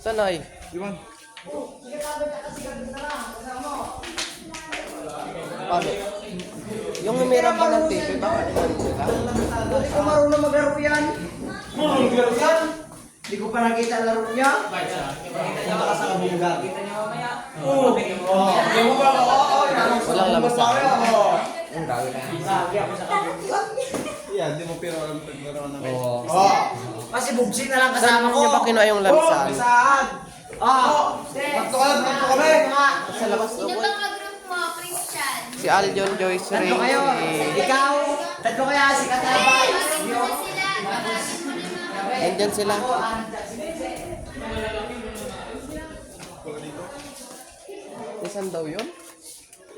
Sanay. Iwan. Paano? Yung umirap ba ng TV, bakit ganun sila? Hindi ko marunong maglaro yan. Maglaro yan? Hindi ko pa nakita laro niya. Nakita ka sa kabunggan. Oo. Walang lamisan. Ang dami na. Lagi ako sa kabunggan. Yeah, di mo pero alam paglaro na may. Oo. Kasi bugsi na lang Saan kasama ko. niya ba kinuha yung lamisan? Saan? Magto kami. Sa labas Sino doon. tong ka-group mo, Christian? Si Aljon Joyce Ray. Tatlo kayo. Ikaw. Tatlo kaya si Katabay. Sino sila? Tatagin mo na mga. Nandyan sila. Isan daw yun?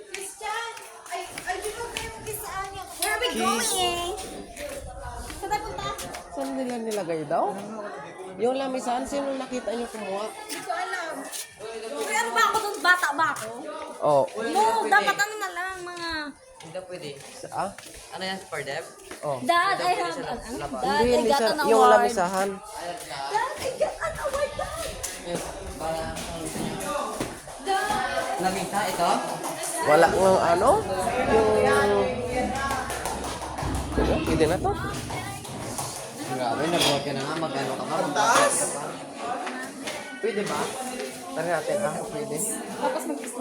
Christian! Ay, di ba kayo mag-isaan niya? Where are we going? Saan tayo punta? Saan nila nilagay daw? Yung lamisan, sino nakita niyo kumuha? Hindi ko alam. Uy, ano ba ako doon? Bata ba ako? Oh. No, dapat ano na lang, mga... Hindi pwede. Ah? Ano yan, for them? Oh. Dad, I have an... Dad, Hindi, I hindi got sa, an yung award. lamisahan. Dad, I got an award, Dad! Dad! Lamita, ito? Wala ng ano? Yung... Pwede na to? Grabe, nag-work ka na nga. Mag-ano ka ba? Pwede ba? Tara natin ah, pwede. Tapos mag-isip.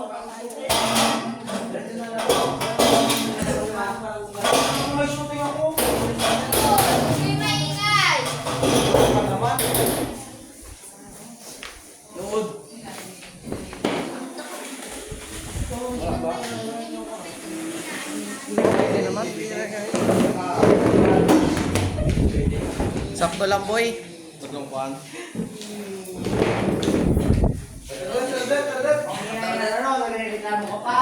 Uy, maingay! Pwede naman. Sakto lang boy. Tatlong kuhan. Ano, nagreklamo ka pa.